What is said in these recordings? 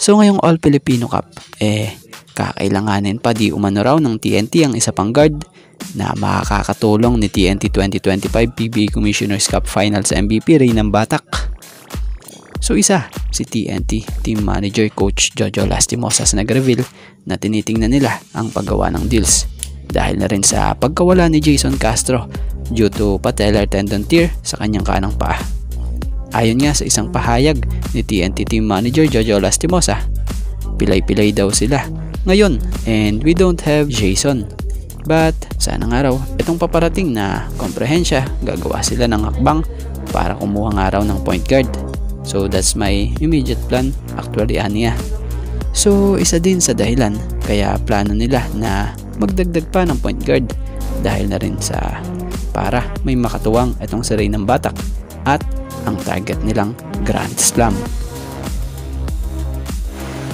So ngayong All Filipino Cup, kakailanganin pa di umano raw ng TNT ang isa pang guard na makakatulong ni TNT 2025 PBA Commissioner's Cup Finals MVP Reynam Batak. So isa, si TNT Team Manager Coach Jojo Lastimosas nag-reveal na tinitingnan nila ang paggawa ng deals dahil na rin sa pagkawala ni Jason Castro due to patellar tendon tear sa kanyang kanang paa. Ayon nga sa isang pahayag ni TNT Team Manager Jojo Lastimosa, pilay-pilay daw sila ngayon and we don't have Jason. But sana nga raw itong paparating na komprehensya, gagawa sila ng hakbang para kumuha nga raw ng point guard. So that's my immediate plan actually aniya. So isa din sa dahilan kaya plano nila na magdagdag pa ng point guard dahil na rin sa para may makatuwang itong si Reynam Batak at ang target nilang Grand Slam.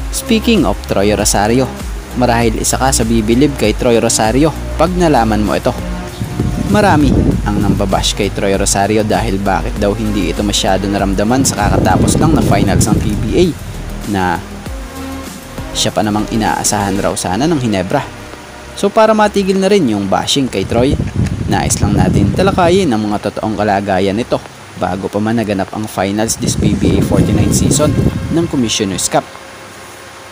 Speaking of Troy Rosario, marahil isa ka sa bibilib kay Troy Rosario pag nalaman mo ito. Marami ang nambabash kay Troy Rosario dahil bakit daw hindi ito masyado naramdaman sa kakatapos lang na finals ng PBA na siya pa namang inaasahan raw sana ng Hinebra. So para matigil na rin yung bashing kay Troy, nais lang natin talakayin ang mga totoong kalagayan nito bago pa man naganap ang finals this PBA 49 season ng Commissioner's Cup.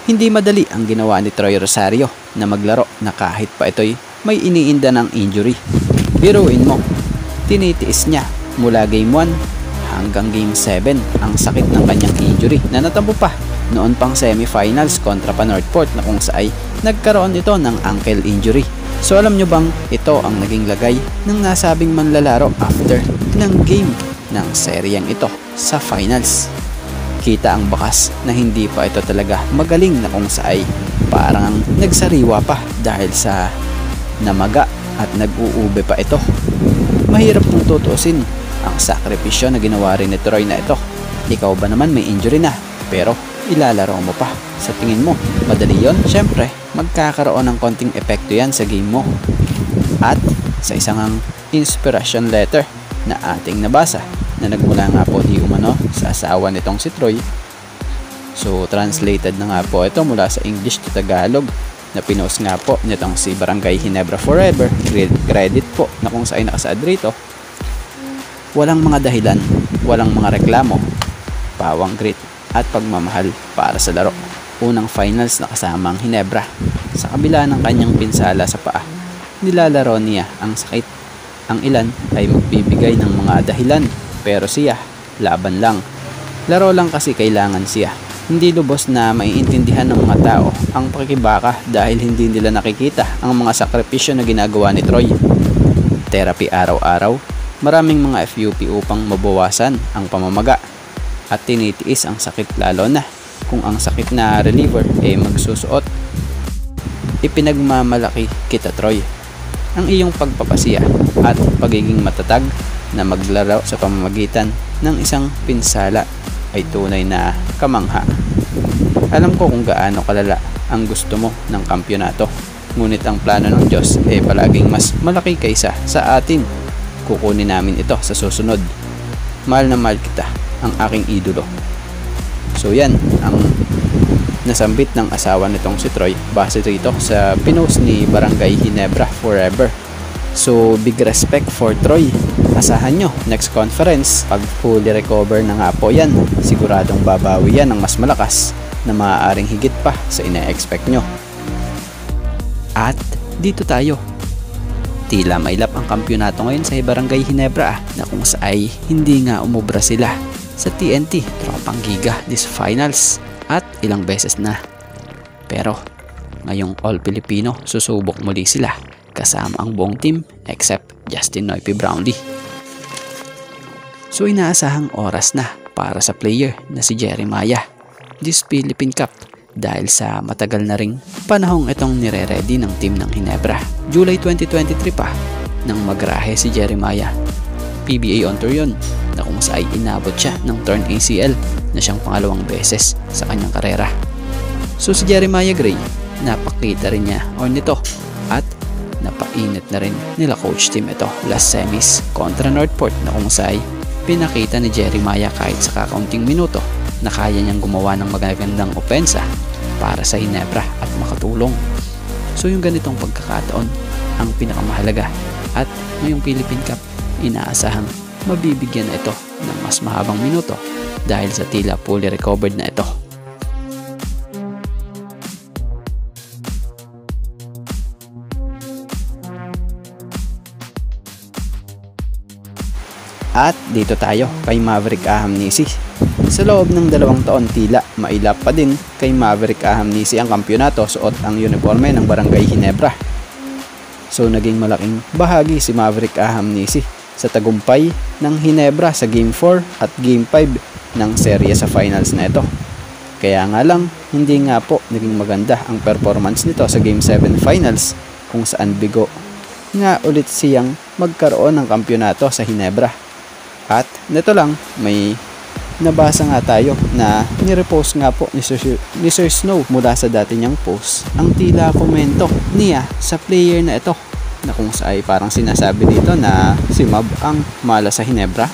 Hindi madali ang ginawa ni Troy Rosario na maglaro na kahit pa ito'y may iniinda ng injury. Biruin mo, tinitiis niya mula game 1 hanggang game 7 ang sakit ng kanyang injury na natampo pa noon pang semifinals kontra pa Northport na kung saan nagkaroon ito ng ankle injury. So alam nyo bang ito ang naging lagay ng nasabing manlalaro after ng game ng seryeng ito sa finals. Kita ang bakas na hindi pa ito talaga magaling na kung saan parang nagsariwa pa dahil sa namaga at nag-uube pa ito. Mahirap mong tutusin ang sakripisyo na ginawa rin ni Troy na ito. Ikaw ba naman may injury na pero ilalaro mo pa? Sa tingin mo madali yon? Syempre magkakaroon ng konting epekto yan sa game mo. At sa isang inspiration letter na ating nabasa na nagmula nga po di umano sa asawa nitong si Troy. So translated na nga po ito mula sa English to Tagalog na pinost nga po nitong si Barangay Hinebra Forever. Credit po na kung saan nakasaad rito. Walang mga dahilan, walang mga reklamo, pawang grit at pagmamahal para sa laro. Unang finals na kasama ang Hinebra. Sa kabila ng kanyang pinsala sa paa, nilalaro niya ang sakit. Ang ilan ay magbibigay ng mga dahilan pero siya, laban lang. Laro lang kasi kailangan siya. Hindi lubos na maiintindihan ng mga tao ang pakikibaka dahil hindi nila nakikita ang mga sakripisyo na ginagawa ni Troy. Therapy araw-araw, maraming mga FUP upang mabawasan ang pamamaga at tinitiis ang sakit lalo na kung ang sakit na reliever ay magsusuot. Ipinagmamalaki kita Troy ang iyong pagpapasiya at pagiging matatag na maglaro sa pamamagitan ng isang pinsala ay tunay na kamangha. Alam ko kung gaano kalala ang gusto mo ng kampyonato, ngunit ang plano ng Diyos ay palaging mas malaki kaysa sa atin. Kukunin namin ito sa susunod. Mahal na mahal kita, ang aking idolo. So yan ang nasambit ng asawa nitong si Troy base rito sa pinost ni Barangay Hinebra Forever. So big respect for Troy. Asahan nyo next conference pag fully recover na nga po yan, siguradong babawi yan ng mas malakas na maaaring higit pa sa ina-expect nyo. At dito tayo, tila mailap ang kampyonato ngayon sa Barangay Hinebra na kung saan hindi nga umubra sila sa TNT Tropang Giga this finals at ilang beses na. Pero ngayong All Filipino susubok muli sila kasama ang buong team except Justin Noype Brownlee. So inaasahang oras na para sa player na si Jeremiah this Philippine Cup dahil sa matagal na ring panahong itong nire-ready ng team ng Hinebra. July 2023 pa nang magrahe si Jeremiah. PBA on tour yun na kung saan inabot siya ng torn ACL na siyang pangalawang beses sa kanyang karera. So si Jeremiah Gray, napakita rin niya on nito at napainit na rin nila coach team ito last semis kontra Northport na kung saan pinakita ni Jeremiah kahit sa kakaunting minuto na kaya niyang gumawa ng magagandang opensa para sa Ginebra at makatulong. So yung ganitong pagkakataon ang pinakamahalaga at ngayong Philippine Cup inaasahang mabibigyan na ito ng mas mahabang minuto dahil sa tila fully recovered na ito. At dito tayo kay Maverick Ahamnisi. Sa loob ng 2 taon tila mailap pa din kay Maverick Ahamnisi ang kampyonato suot ang uniforme ng Barangay Ginebra. So naging malaking bahagi si Maverick Ahamnisi sa tagumpay ng Ginebra sa Game 4 at Game 5 ng serye sa finals na ito. Kaya nga lang hindi nga po naging maganda ang performance nito sa Game 7 finals kung saan bigo nga ulit siyang magkaroon ng kampyonato sa Ginebra. At nito lang, may nabasa nga tayo na nirepost nga po ni Sir Snow mula sa dati niyang post ang tila komento niya sa player na ito, na kung sa ay parang sinasabi dito na si Mav ang mala sa Ginebra.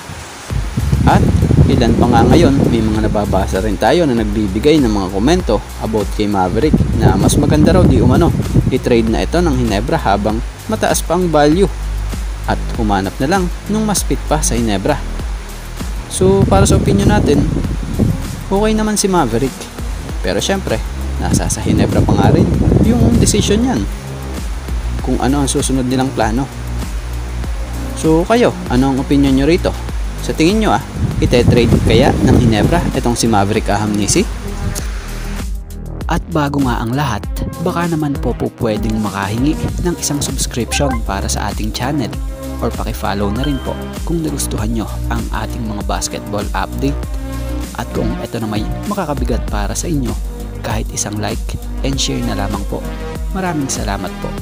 At ilan pa nga ngayon, may mga nababasa rin tayo na nagbibigay ng mga komento about kay Maverick na mas maganda raw di umano i-trade na ito ng Ginebra habang mataas pa ang value at humanap na lang nung mas fit pa sa Ginebra. So para sa opinion natin, okay naman si Maverick, pero syempre nasa sa Ginebra pa nga rin yung decision yan kung ano ang susunod nilang plano. So kayo, ano ang opinion nyo rito? Sa tingin nyo ite-trade kaya ng Ginebra itong si Maverick Ahamnisi? At bago nga ang lahat, baka naman po pwedeng makahingi ng isang subscription para sa ating channel or paki-follow na rin po kung nagustuhan nyo ang ating mga basketball update. At kung ito na may makakabigat para sa inyo, kahit isang like and share na lamang po. Maraming salamat po.